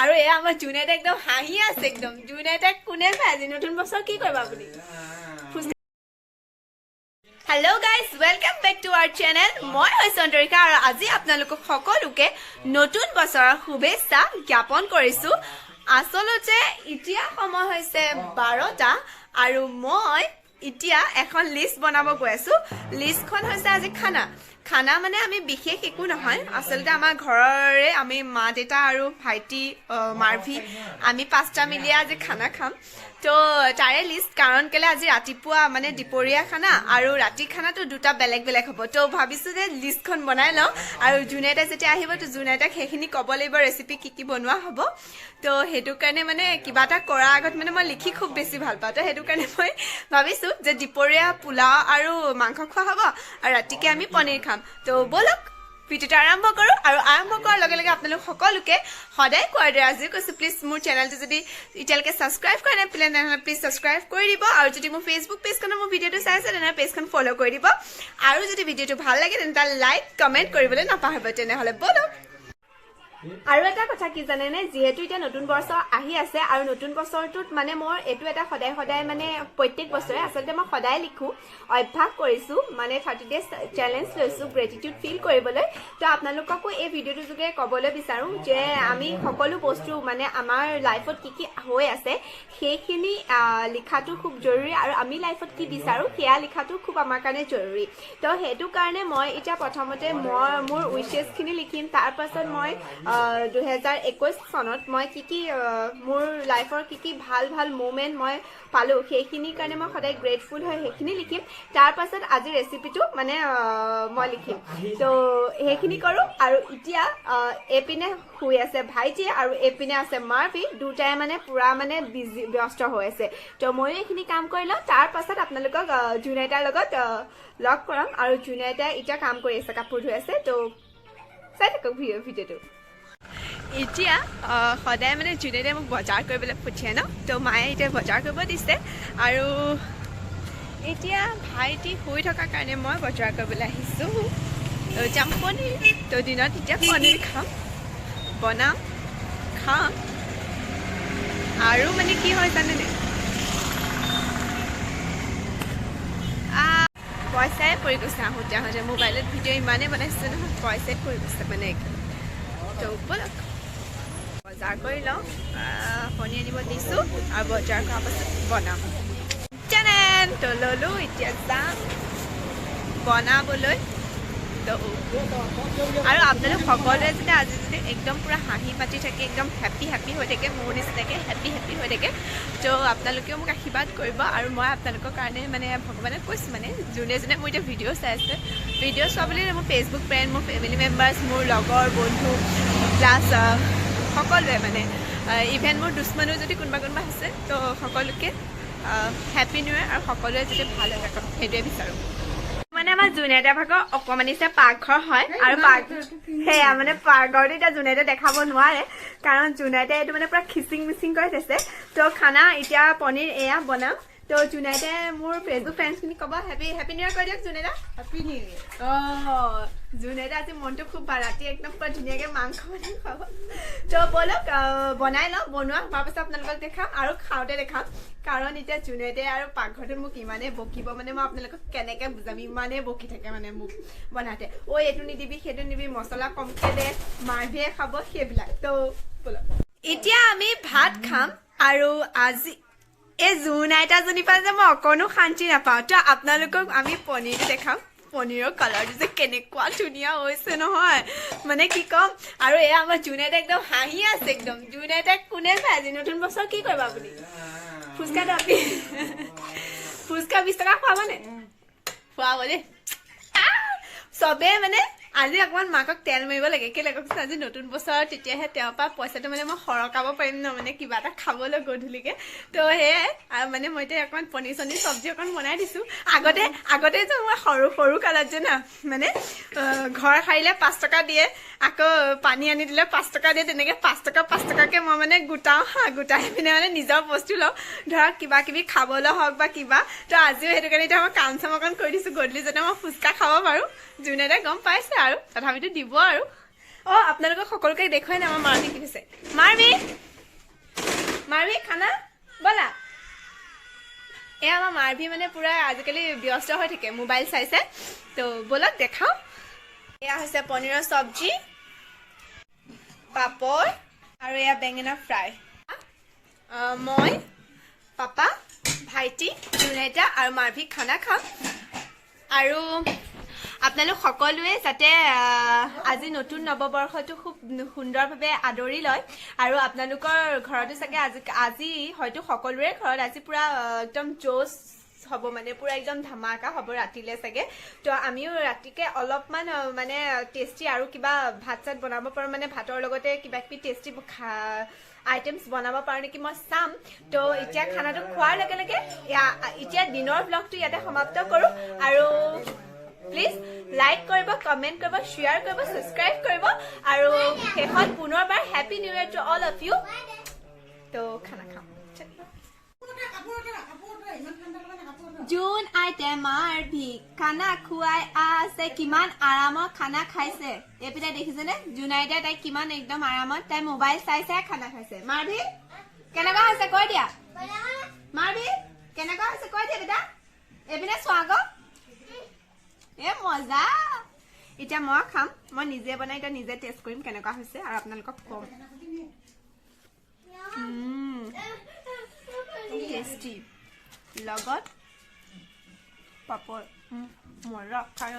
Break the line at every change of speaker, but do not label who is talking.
আৰু এয়া আমাৰ জুনেটা একদম হাঁহি আছে একদম জুনেটাক কোনে পায় আজি নতুন বছৰ কি কৰিবা আপুনি hello' guys welcome back to our channel মই হৈছোঁ অন্তৰিকা আৰু আজি আপোনালোকক সকলোকে নতুন বছৰৰ শুভেচ্ছা জ্ঞাপন কৰিছোঁ আচলতে এতিয়া সময় হৈছে 12টা আৰু মই এতিয়া এখন লিষ্ট বনাব গৈ আছোঁ লিষ্টখন হৈছে আজি খানা মানে আমি বিশেষ একো নহয় আচলতে আমাৰ ঘৰৰে আমি মা দেউতা আৰু ভাইটি মাৰভি আমি পাঁচটা মিলি আজি খানা খাম তো তাৰে লিষ্ট কাৰণ কেলে আজি ৰাতিপুৱা মানে দুপৰীয়া খানা আৰু ৰাতি খানাটো দুটা বেলেগ বেলেগ হ'ব তো ভাবিছোঁ যে লিষ্টখন বনাই লওঁ আৰু জুনেটা যেতিয়া আহিব তো জুনেটাক সেইখিনি ক'ব লাগিব ৰেচিপি কি বনোৱা হ'ব তো সেইটো কাৰণে মানে কিবা এটা কৰাৰ আগত মানে মই লিখি খুব বেছি ভাল পাওঁ তো সেইটো কাৰণে মই ভাবিছোঁ যে দুপৰীয়া পোলাও আৰু মাংস খোৱা হ'ব আৰু ৰাতিকে আমি পনীৰ খাম তো বলক ভিডিঅ'টো আৰম্ভ কৰোঁ আৰু আৰম্ভ কৰাৰ লগে লগে আপোনালোক সকলোকে সদায় কোৱাৰ দৰে আজি কৈছোঁ প্লিজ মোৰ চেনেলটো যদি এতিয়ালৈকে ছাবস্ক্ৰাইব কৰা নাই তেনেহ'লে প্লিজ ছাবস্ক্ৰাইব কৰি দিব আৰু যদি মোৰ ফেচবুক পেজখনত মোৰ ভিডিঅ'টো চাই আছে তেনেহ'লে পেজখন ফ'ল' কৰি দিব আৰু যদি ভিডিঅ'টো ভাল লাগে তেন্তে লাইক কমেণ্ট কৰিবলৈ নাপাহৰিব তেনেহ'লে বলক আৰু এটা কথা কি জানেনে যেহেতু এতিয়া নতুন বৰ্ষ আহি আছে আৰু নতুন বছৰটোত মানে মোৰ এইটো এটা সদায় মানে প্ৰত্যেক বছৰে আচলতে মই সদায় লিখোঁ অভ্যাস কৰিছোঁ মানে 30 ডেজ চেলেঞ্জ লৈছোঁ গ্ৰেটিটিউড ফিল কৰিবলৈ তো আপোনালোককো এই ভিডিঅ'টোৰ যোগে ক'বলৈ বিচাৰোঁ যে আমি সকলো বস্তু মানে আমাৰ লাইফত কি হৈ আছে সেইখিনি লিখাটো খুব জৰুৰী আৰু আমি লাইফত কি বিচাৰোঁ সেয়া লিখাটো খুব আমাৰ কাৰণে জৰুৰী তো সেইটো কাৰণে মই এতিয়া প্ৰথমতে মই মোৰ উইচেছখিনি লিখিম তাৰপাছত মই 2021 চনত মই কি মোৰ লাইফৰ কি ভাল মুমেণ্ট মই পালোঁ সেইখিনিৰ কাৰণে মই সদায় গ্ৰেটফুল হয় সেইখিনি লিখিম তাৰপাছত আজি ৰেচিপিটো মানে মই লিখিম তো সেইখিনি কৰোঁ আৰু এতিয়া এপিনে শুই আছে ভাইটি আৰু এপিনে আছে মাৰভি দুটাই মানে পূৰা মানে ব্যস্ত হৈ আছে তো ময়ো এইখিনি কাম কৰি লওঁ তাৰপাছত আপোনালোকক জুনেটাৰ লগত লগ কৰাম আৰু জুনেটাই এতিয়া কাম কৰি আছে কাপোৰ ধুই আছে তো চাই থাকক ভিডিঅ'টো এতিয়া সদায় মানে জুনেটাই মোক বজাৰ কৰিবলৈ পঠিয়াই ন তো মায়ে এতিয়া বজাৰ কৰিব দিছে আৰু এতিয়া ভাইটি শুই থকাৰ কাৰণে মই বজাৰ কৰিবলৈ আহিছোঁ যাম পনীৰ তো দিনত এতিয়া পনীৰ বনাম খাম আৰু মানে কি হয় জানেনে পইচাই পৰি গৈছে আহোঁতে মোবাইলত ভিডিঅ' ইমানেই বনাইছোঁ নহয় পইচাই পৰি গৈছে মানে তো বলক বজাৰ কৰি লওঁ কণী আনিব দিছোঁ আৰু বজাৰ কৰাৰ পাছত বনাম চেনেল তো ল'লোঁ এতিয়া যাম বনাবলৈ তো আৰু আপোনালোক সকলোৱে যদি আজি যদি একদম পূৰা হাঁহি পাতি থাকে একদম হেপী হৈ থাকে মোৰ নিচিনাকৈ হেপী হৈ থাকে তো আপোনালোকেও মোক আশীৰ্বাদ কৰিব আৰু মই আপোনালোকৰ কাৰণে মানে ভগৱানক কৈছোঁ মানে যোনে মোৰ এতিয়া ভিডিঅ' চাই আছে ভিডিঅ' চাবলৈ মোৰ ফেচবুক ফ্ৰেণ্ড মোৰ ফেমিলি মেম্বাৰ্ছ মোৰ লগৰ বন্ধু প্লাছ সকলোৱে মানে ইভেন মোৰ দুশ্মনো যদি কোনোবা আছে তো সকলোকে হেপী নিউ ইয়েৰ আৰু সকলোৱে যদি ভাল হৈ থাকক সেইটোৱে বিচাৰোঁ মানে আমাৰ জুনেটা ভাগৰ অকণমানিছে পাকঘৰ হয় আৰু সেয়া মানে পাকঘৰটো এতিয়া জুনেটা দেখাব নোৱাৰে কাৰণ জুনেটাই এইটো মানে পূৰা খিচিং মিচিং কৰি থৈছে তো খানা এতিয়া পনীৰ এয়া বনাম তো জুনেটাই মোৰ ফেচবুক ফ্ৰেণ্ডছখিনি ক'ব হেপী নিউ ইয়েৰ কৈ দিয়ক জুনেটা হেপী নিউ ইয়েৰ জুনেটা আজি মনটো খুব ভাল ৰাতি একদম পূৰা ধুনীয়াকৈ মাংস বনাই খাব তো বলক বনাই লওঁ বনোৱা হোৱাৰ পাছত আপোনালোকক দেখাম আৰু খাওঁতে দেখাম কাৰণ এতিয়া জুনেটাই আৰু পাকঘৰটোত মোক ইমানেই বকিব মানে মই আপোনালোকক কেনেকৈ বুজাম ইমানেই বকি থাকে মানে মোক বনাওঁতে এইটো নিদিবি সেইটো নিদিবি মছলা কমকৈ দে মাৰভিয়ে খাব সেইবিলাক তো বলক এতিয়া আমি ভাত খাম আৰু আজি এই জুনেটাজনীৰ পৰা যে মই অকণো শান্তি নাপাওঁ তো আপোনালোকক আমি পনীৰটো দেখাম পনীৰৰ কালাৰটো যে কেনেকুৱা ধুনীয়া হৈছে নহয় মানে কি ক'ম আৰু এয়া আমাৰ জুনেটা একদম হাঁহি আছে একদম জুনেটাক কোনে পায় আজি নতুন বছৰ কি কৰিবা আপুনি ফুচকাটো আপুনি ফুচকা 20 টকা খুৱাবনে খুৱাব দেই চবেই মানে আজি অকণমান মাকক তেল মাৰিব লাগে কেলৈ কওকচোন আজি নতুন বছৰ তেতিয়াহে তেওঁৰ পৰা পইচাটো মানে মই সৰকাব পাৰিম ন মানে কিবা এটা খাবলৈ গধূলিকৈ তো সেয়াই আৰু মানে মই এতিয়া অকণমান পনীৰ চব্জি অকণ বনাই দিছোঁ আগতে যে মই সৰু কালত যে না মানে ঘৰ সাৰিলে 5 টকা দিয়ে আকৌ পানী আনি দিলে 5 টকা দিয়ে তেনেকৈ 5 টকাকৈ মই মানে গোটাওঁ গোটাই পিনে মানে নিজৰ বস্তু লওঁ ধৰক কিবা কিবি খাবলৈ হওক বা কিবা তো আজিও সেইটো কাৰণে এতিয়া মই কাম চাম অকণ কৰি দিছোঁ গধূলি যাতে মই ফুচকা খাব পাৰোঁ জুনেটাই গম পাইছে আৰু তথাপিতো দিব আৰু আপোনালোকক সকলোকে দেখুৱাই নাই আমাৰ মাৰভি কি হৈছে মাৰভি মাৰভি খানা বলা এয়া আমাৰ মাৰভি মানে পুৰা আজিকালি ব্যস্ত হৈ থাকে মোবাইল চাইছে তো বলক দেখাও এয়া হৈছে পনীৰৰ চব্জি পাপৰ আৰু এয়া বেঙেনা ফ্ৰাই মই পাপা ভাইটি জুনাইটা আৰু মাৰভি খানা খাম আৰু আপোনালোক সকলোৱে যাতে আজি নতুন নৱবৰ্ষটো খুব সুন্দৰভাৱে আদৰি লয় আৰু আপোনালোকৰ ঘৰতো চাগে আজি হয়তো সকলোৰে ঘৰত আজি পুৰা একদম জোছ হ'ব মানে পুৰা একদম ধামাকা হ'ব ৰাতিলে চাগে তো আমিও ৰাতিকে অলপমান মানে টেষ্টি আৰু কিবা ভাত চাত বনাব পাৰোঁ মানে ভাতৰ লগতে কিবা কিবি টেষ্টি আইটেমছ বনাব পাৰোঁ নেকি মই চাম তো এতিয়া খানাটো খোৱাৰ লগে লগে এতিয়া দিনৰ ব্লগটো ইয়াতে সমাপ্ত কৰোঁ আৰু প্লিজ লাইক কৰিব কমেণ্ট কৰিব শ্বেয়াৰ কৰিব ছাবস্ক্ৰাইব কৰিব আৰু শেষত পুনৰবাৰ happy new year to all of you তো খানা খাম জুন আইতে মাৰভি খানা খুৱাই আছে কিমান আৰামত খানা খাইছে এইপিনে দেখিছেনে জুন আইতে তাই কিমান একদম আৰামত তাই মোবাইল চাই চাই খানা খাইছে মাৰভি কেনেকুৱা হৈছে কৈ দিয়া মাৰভি কেনেকুৱা হৈছে কৈ দিয়া বেটা এইপিনে চোৱা আকৌ এ মজা এতিয়া মই খাম মই নিজে বনাই এতিয়া নিজে টেষ্ট কৰিম কেনেকুৱা হৈছে আৰু আপোনালোকক কম টেষ্টি লগত পাপৰ মজা খাই